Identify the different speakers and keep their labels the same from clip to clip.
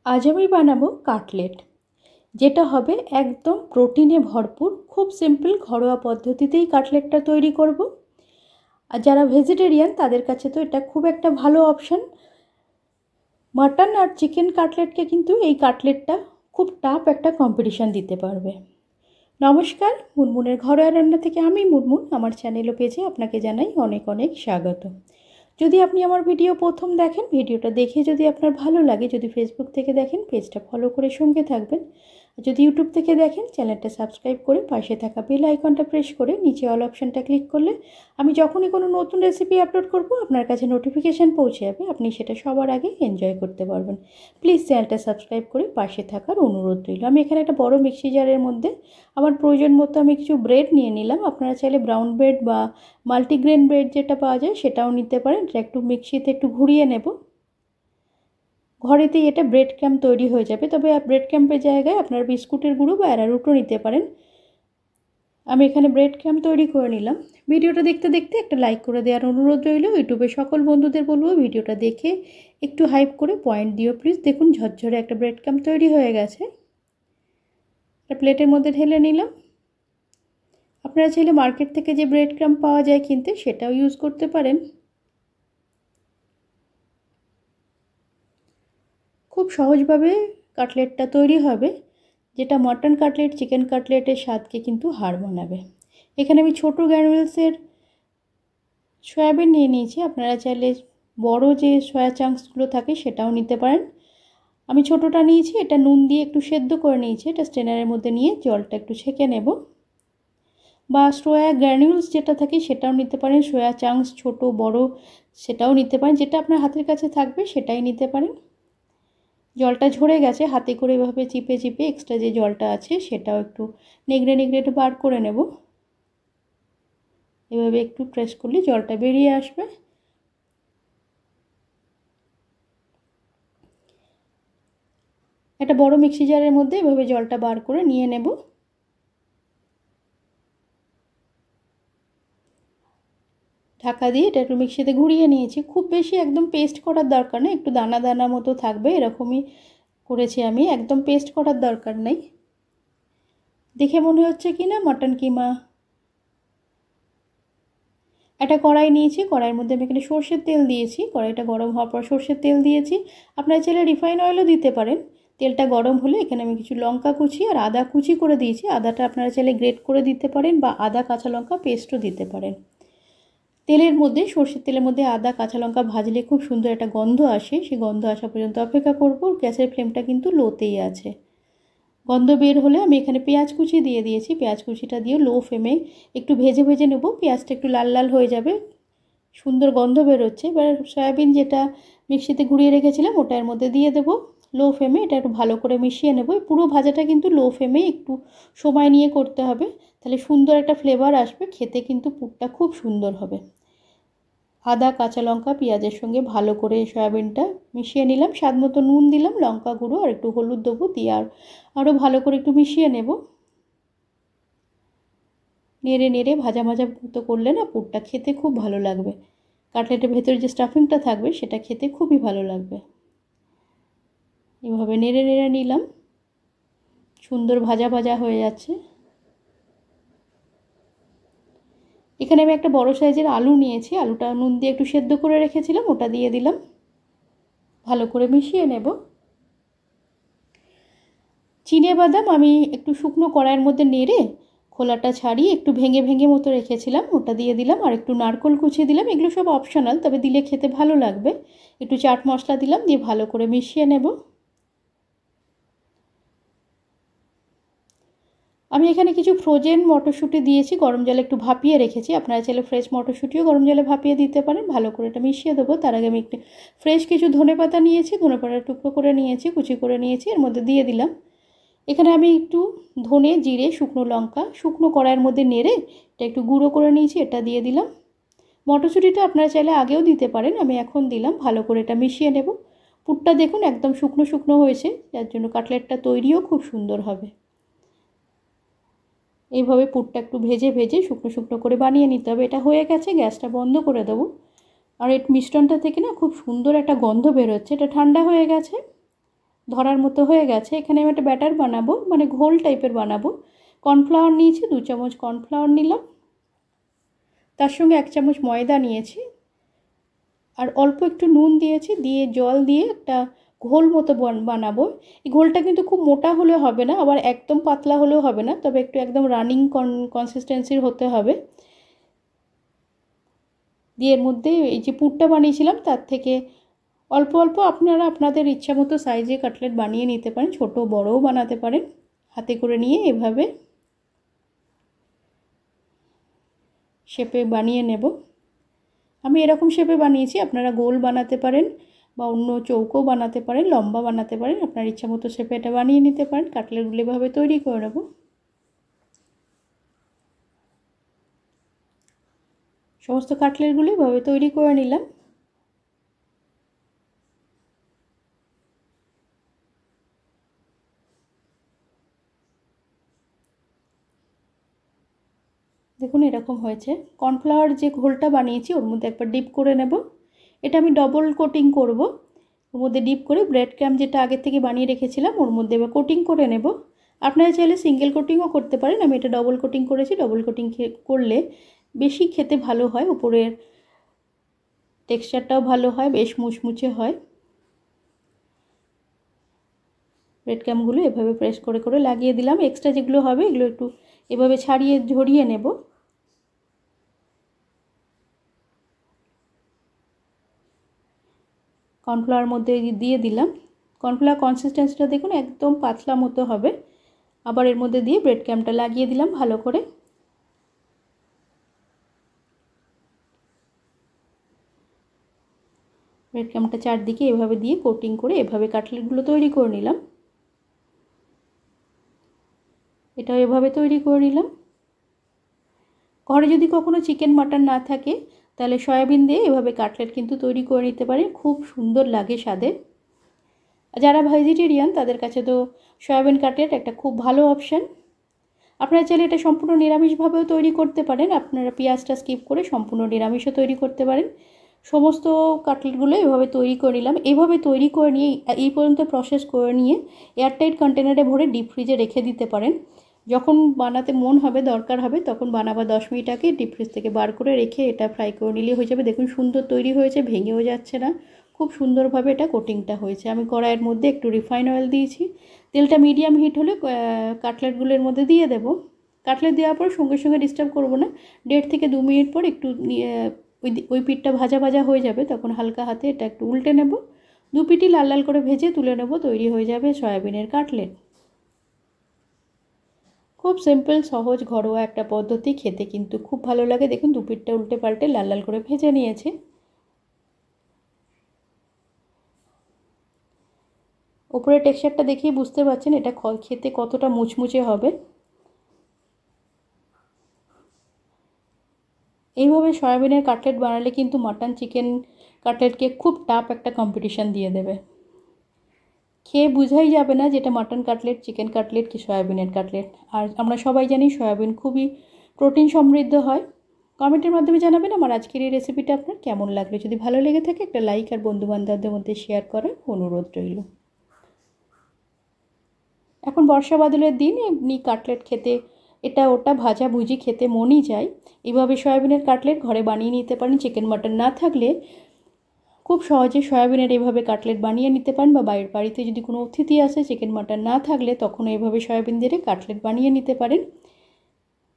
Speaker 1: আজ আমি বানাবো কাটলেট, যেটা হবে একদম প্রোটিনে ভরপুর। খুব সিম্পল ঘরোয়া পদ্ধতিতেই কাটলেটটা তৈরি করব। আর যারা ভেজিটেরিয়ান তাদের কাছে তো এটা খুব একটা ভালো অপশান। মাটন আর চিকেন কাটলেটকে কিন্তু এই কাটলেটটা খুব টাফ একটা কম্পিটিশান দিতে পারবে। নমস্কার, মুনমুনের ঘরোয়া রান্না থেকে আমি মুনমুন। আমার চ্যানেল ও পেজে আপনাকে জানাই অনেক অনেক স্বাগত। যদি আপনি আমার ভিডিও প্রথম দেখেন, ভিডিওটা দেখে যদি আপনার ভালো লাগে, যদি ফেসবুক থেকে দেখেন পেজটা ফলো করে সঙ্গে থাকবেন। আর যদি ইউটিউব থেকে দেখেন চ্যানেলটা সাবস্ক্রাইব করে পাশে থাকা বেল আইকনটা প্রেস করে নিচে অল অপশানটা ক্লিক করলে আমি যখনই কোনো নতুন রেসিপি আপলোড করব আপনার কাছে নোটিফিকেশান পৌঁছে যাবে, আপনি সেটা সবার আগে এনজয় করতে পারবেন। প্লিজ চ্যানেলটা সাবস্ক্রাইব করে পাশে থাকার অনুরোধ রইল। আমি এখানে একটা বড় মিক্সি জারের মধ্যে আমার প্রয়োজন মতো আমি কিছু ব্রেড নিয়ে নিলাম। আপনারা চাইলে ব্রাউন ব্রেড বা মাল্টিগ্রেন ব্রেড যেটা পাওয়া যায় সেটাও নিতে পারেন। এটা একটু মিক্সিতে একটু ঘুরিয়ে নেব। ঘরেতেই এটা ব্রেড ক্রাম্ব তৈরি হয়ে যাবে, তবে ব্রেড ক্রাম্বের জায়গায় আপনারা বিস্কুটের গুঁড়ো বা অ্যারারুটও নিতে পারেন। আমি এখানে ব্রেড ক্রাম্ব তৈরি করে নিলাম। ভিডিওটা দেখতে দেখতে একটা লাইক করে দেওয়ার অনুরোধ রইল। ইউটিউবে সকল বন্ধুদের বলবো ভিডিওটা দেখে একটু হাইপ করে পয়েন্ট দিও প্লিজ। দেখুন ঝরঝরে একটা ব্রেড ক্রাম্ব তৈরি হয়ে গেছে। একটা প্লেটের মধ্যে ঢেলে নিলাম। আপনারা চাইলে মার্কেট থেকে যে ব্রেড ক্রাম্ব পাওয়া যায় কিনতে সেটাও ইউজ করতে পারেন। খুব সহজভাবে কাটলেটটা তৈরি হবে, যেটা মাটন কাটলেট চিকেন কাটলেটের স্বাদকে কিন্তু হার মানাবে। এখানে আমি ছোটো গ্র্যানুলসের সয়াবিন নিয়ে নিয়েছি। আপনারা চাইলে বড় যে সয়া চাংসগুলো থাকে সেটাও নিতে পারেন। আমি ছোটোটা নিয়েছি। এটা নুন দিয়ে একটু সেদ্ধ করে নিয়েছি। এটা স্ট্রেনারের মধ্যে নিয়ে জলটা একটু ছেঁকে নেব। বা সয়া গ্র্যানুলস যেটা থাকে সেটাও নিতে পারেন। সয়া চাংস ছোটো বড় সেটাও নিতে পারেন, যেটা আপনার হাতের কাছে থাকবে সেটাই নিতে পারেন। জলটা ঝরে গেছে, হাতে করে এভাবে চিপে চিপে এক্সট্রা যে জলটা আছে সেটাও একটু নেগড়ে নেগড়ে একটু বার করে নেব। এভাবে একটু প্রেস করলে জলটা বেরিয়ে আসবে। একটা বড় মিক্সি জারের মধ্যে এভাবে জলটা বার করে নিয়ে নেব। ঢাকা দিয়ে এটা একটু মিক্সিতে ঘুরিয়ে নিয়েছি। খুব বেশি একদম পেস্ট করার দরকার নেই, একটু দানা দানা মতো থাকবে এরকমই করেছি আমি, একদম পেস্ট করার দরকার নেই। দেখে মনে হচ্ছে কি না মটন কিমা। একটা কড়াই নিয়েছি, কড়াইয়ের মধ্যে আমি এখানে সর্ষের তেল দিয়েছি। কড়াইটা গরম হওয়ার পর সর্ষের তেল দিয়েছি। আপনারা চাইলে রিফাইন অয়েলও দিতে পারেন। তেলটা গরম হলে এখানে আমি কিছু লঙ্কা কুচি আর আদা কুচি করে দিয়েছি। আদাটা আপনারা চাইলে গ্রেট করে দিতে পারেন বা আদা কাঁচা লঙ্কা পেস্টও দিতে পারেন। তেলের মধ্যে সর্ষের তেলের মধ্যে আদা কাঁচা লঙ্কা ভাজলে খুব সুন্দর একটা গন্ধ আসে। সেই গন্ধ আসা পর্যন্ত অপেক্ষা করব। গ্যাসের ফ্লেমটা কিন্তু লোতেই আছে। গন্ধ বের হলে আমি এখানে পেঁয়াজ কুচি দিয়ে দিয়েছি। পেঁয়াজ কুচিটা দিয়ে লো ফ্লেমে একটু ভেজে ভেজে নেব। পেঁয়াজটা একটু লাল লাল হয়ে যাবে, সুন্দর গন্ধ বেরোচ্ছে। এবার সয়াবিন যেটা মিক্সিতে ঘুরিয়ে রেখেছিলাম ওটা এর মধ্যে দিয়ে দেবো। লো ফ্লেমে এটা একটু ভালো করে মিশিয়ে নেব। পুরো ভাজাটা কিন্তু লো ফ্লেমে একটু সময় নিয়ে করতে হবে, তাহলে সুন্দর একটা ফ্লেভার আসবে। খেতে কিন্তু পুরটা খুব সুন্দর হবে। আদা কাঁচা লঙ্কা পেঁয়াজের সঙ্গে ভালো করে সয়াবিনটা মিশিয়ে নিলাম। স্বাদ মতো নুন দিলাম, লঙ্কা গুঁড়ো আর একটু হলুদ দেবো, দিয়ে আরও ভালো করে একটু মিশিয়ে নেব। নেড়ে নেড়ে ভাজা ভাজা মতো করলে না পুরটা খেতে খুব ভালো লাগবে। কাটলেটের ভেতরে যে স্টাফিংটা থাকবে সেটা খেতে খুবই ভালো লাগবে। এভাবে নেড়ে নেড়ে নিলাম। সুন্দর ভাজা ভাজা হয়ে যাচ্ছে। এখানে আমি একটা বড় সাইজের আলু নিয়েছি। আলুটা নুন দিয়ে একটু সেদ্ধ করে রেখেছিলাম, ওটা দিয়ে দিলাম। ভালো করে মিশিয়ে নেব। চিনে বাদাম আমি একটু শুকনো কড়াইয়ের মধ্যে নেড়ে খোলাটা ছাড়িয়ে একটু ভেঙে ভেঙে মতো রেখেছিলাম, ওটা দিয়ে দিলাম। আর একটু নারকেল কুচিয়ে দিলাম। এগুলো সব অপশনাল, তবে দিলে খেতে ভালো লাগবে। একটু চাট মশলা দিলাম, দিয়ে ভালো করে মিশিয়ে নেব। আমি এখানে কিছু ফ্রোজেন মটরশুঁটি দিয়েছি, গরম জলে একটু ভাপিয়ে রেখেছি। আপনারা চাইলে ফ্রেশ মটরশুঁটিও গরম জলে ভাপিয়ে দিতে পারেন। ভালো করে এটা মিশিয়ে দেবো। তার আগে আমি একটু ফ্রেশ কিছু ধনেপাতা নিয়েছি, ধনেপাতার টুকরো করে নিয়েছি, কুচি করে নিয়েছি, এর মধ্যে দিয়ে দিলাম। এখানে আমি একটু ধনে জিরে শুকনো লঙ্কা শুকনো কড়াইয়ের মধ্যে নেড়ে এটা একটু গুঁড়ো করে নিয়েছি, এটা দিয়ে দিলাম। মটরশুঁটিটা আপনারা চাইলে আগেও দিতে পারেন, আমি এখন দিলাম। ভালো করে এটা মিশিয়ে নেব। পুরটা দেখুন একদম শুকনো শুকনো হয়েছে, যার জন্য কাটলেটটা তৈরিও খুব সুন্দর হবে। এইভাবে পুরটা একটু ভেজে ভেজে শুকনো শুকনো করে বানিয়ে নিতে হবে। এটা হয়ে গেছে, গ্যাসটা বন্ধ করে দেবো। আর এই মিশ্রণটা থেকে না খুব সুন্দর একটা গন্ধ বেরোচ্ছে। এটা ঠান্ডা হয়ে গেছে। ধরার মতো হয়ে গেছে। এখানে আমি একটা ব্যাটার বানাবো, মানে ঘোল টাইপের বানাবো। কর্নফ্লাওয়ার নিয়েছি, 2 চামচ কর্নফ্লাওয়ার নিলাম, তার সঙ্গে 1 চামচ ময়দা নিয়েছি, আর অল্প একটু নুন দিয়েছি, দিয়ে জল দিয়ে একটা ঘোল মতো বানাবো। এই ঘোলটা কিন্তু খুব মোটা হলে হবে না, আবার একদম পাতলা হলেও হবে না, তবে একটু একদম রানিং কনসিস্টেন্সির হতে হবে। দিয়ে এর মধ্যে এই যে পুরটা বানিয়েছিলাম তার থেকে অল্প অল্প আপনারা আপনাদের ইচ্ছা মতো সাইজে কাটলেট বানিয়ে নিতে পারেন, ছোট বড়ও বানাতে পারেন। হাতে করে নিয়ে এভাবে শেপে বানিয়ে নেব। আমি এরকম শেপে বানিয়েছি, আপনারা গোল বানাতে পারেন বা অন্য চৌকো বানাতে পারেন, লম্বা বানাতে পারেন, আপনার ইচ্ছা মতো শেপে এটা বানিয়ে নিতে পারেন। কাটলেটগুলো এভাবে তৈরি করে নেব। সমস্ত কাটলেটগুলো এভাবে তৈরি করে নিলাম। দেখুন এরকম হয়েছে। কর্নফ্লাওয়ার যে ঘোলটা বানিয়েছি ওর মধ্যে একবার ডিপ করে নেব। এটা আমি ডবল কোটিং করব। ওর মধ্যে ডিপ করে ব্রেড ক্রাম্ব যেটা আগে থেকে বানিয়ে রেখেছিলাম ওর মধ্যে এবার কোটিং করে নেব। আপনারা চাইলে সিঙ্গেল কোটিংও করতে পারেন, আমি এটা ডবল কোটিং করেছি। ডবল কোটিং করলে বেশি খেতে ভালো হয়, উপরের টেক্সচারটাও ভালো হয়, বেশ মুচমুচে হয়। ব্রেড ক্রাম্বগুলো এভাবে প্রেস করে করে লাগিয়ে দিলাম। এক্সট্রা যেগুলো হবে এগুলো একটু এভাবে ছাড়িয়ে ঝরিয়ে নেব। কর্নফ্লাওয়ার মধ্যে দিয়ে দিলাম। কর্নফ্লাওয়ার কনসিস্টেন্সিটা দেখুন একদম পাতলা মতো হবে। আবার এর মধ্যে দিয়ে ব্রেড ক্রাম্বটা লাগিয়ে দিলাম ভালো করে। ব্রেড ক্রাম্বটা চারদিকে এভাবে দিয়ে কোটিং করে এভাবে কাটলেটগুলো তৈরি করে নিলাম। এটাও এভাবে তৈরি করে নিলাম। ঘরে যদি কখনো চিকেন মাটন না থাকে তাহলে সয়াবিন দিয়ে এভাবে কাটলেট কিন্তু তৈরি করে নিতে পারেন, খুব সুন্দর লাগে স্বাদে। যারা ভেজিটেরিয়ান তাদের কাছে তো সয়াবিন কাটলেট একটা খুব ভালো অপশান। আপনারা চাইলে এটা সম্পূর্ণ নিরামিষভাবেও তৈরি করতে পারেন, আপনারা পেঁয়াজটা স্কিপ করে সম্পূর্ণ নিরামিষও তৈরি করতে পারেন। সমস্ত কাটলেটগুলো এভাবে তৈরি করে নিলাম। এভাবে তৈরি করে নিয়ে এই পর্যন্ত প্রসেস করে নিয়ে এয়ারটাইট কন্টেনারে ভরে ডিপ ফ্রিজে রেখে দিতে পারেন। যখন বানাতে মন হবে, দরকার হবে, তখন বানাবার 10 মিনিট আগে ডিপ ফ্রিজ থেকে বার করে রেখে এটা ফ্রাই করে নিলে হয়ে যাবে। দেখুন সুন্দর তৈরি হয়েছে, ভেঙেও যাচ্ছে না, খুব সুন্দরভাবে এটা কোটিংটা হয়েছে। আমি কড়াইয়ের মধ্যে একটু রিফাইন অয়েল দিয়েছি। তেলটা মিডিয়াম হিট হলে কাটলেটগুলোর মধ্যে দিয়ে দেবো। কাটলেট দেওয়ার পর সঙ্গে সঙ্গে ডিস্টার্ব করবো না, 1.5 থেকে 2 মিনিট পর একটু ওই পিঠটা ভাজা ভাজা হয়ে যাবে, তখন হালকা হাতে এটা একটু উল্টে নেব। 2 পিঠই লাল লাল করে ভেজে তুলে নেব। তৈরি হয়ে যাবে সয়াবিনের কাটলেট। খুব সিম্পল, সহজ, ঘরোয়া একটা পদ্ধতি, খেতে কিন্তু খুব ভালো লাগে। দেখুন 2 পিঠটা উল্টে পাল্টে লাল লাল করে ভেজে নিয়েছে। ওপরের টেক্সচারটা দেখিয়ে বুঝতে পারছেন এটা খেতে কতটা মুচমুচে হবে। এইভাবে সয়াবিনের কাটলেট বানালে কিন্তু মাটন চিকেন কাটলেটকে খুব টাফ একটা কম্পিটিশান দিয়ে দেবে। খেয়ে বোঝাই যাবে না যেটা মাটন কাটলেট, চিকেন কাটলেট কি সয়াবিনের কাটলেট। আর আমরা সবাই জানি সয়াবিন খুবই প্রোটিন সমৃদ্ধ হয়। কমেন্টের মাধ্যমে জানাবেন আমার আজকের এই রেসিপিটা আপনার কেমন লাগলো। যদি ভালো লেগে থাকে একটা লাইক আর বন্ধুবান্ধবদের মধ্যে শেয়ার করার অনুরোধ রইল। এখন বর্ষা বাদলের দিন এমনি কাটলেট খেতে এটা ওটা ভাজা ভুজি খেতে মনই যায়। এইভাবে সয়াবিনের কাটলেট ঘরে বানিয়ে নিতে পারেন। চিকেন মাটন না থাকলে খুব সহজে সয়াবিনের এইভাবে কাটলেট বানিয়ে নিতে পারেন, বা বাইরের বাড়িতে যদি কোনো অতিথি আসে চিকেন মাটন না থাকলে তখন এইভাবে সয়াবিন দিয়ে কাটলেট বানিয়ে নিতে পারেন।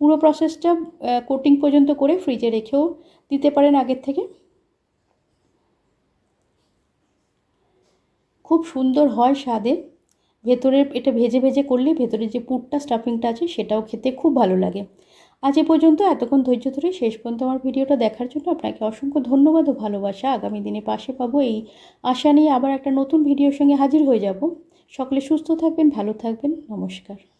Speaker 1: পুরো প্রসেসটা কোটিং পর্যন্ত করে ফ্রিজে রেখেও দিতে পারেন আগের থেকে। খুব সুন্দর হয় স্বাদে। ভেতরের এটা ভেজে ভেজে করলে ভেতরে যে পুরটা স্টাফিংটা আছে সেটাও খেতে খুব ভালো লাগে। আজ এ পর্যন্ত, এতক্ষণ ধৈর্য ধরে শেষ পর্যন্ত আমার ভিডিওটা দেখার জন্য আপনাকে অসংখ্য ধন্যবাদ ও ভালোবাসা। আগামী দিনে পাশে পাবো এই আশা নিয়ে আবার একটা নতুন ভিডিওর সঙ্গে হাজির হয়ে যাব। সকলে সুস্থ থাকবেন, ভালো থাকবেন। নমস্কার।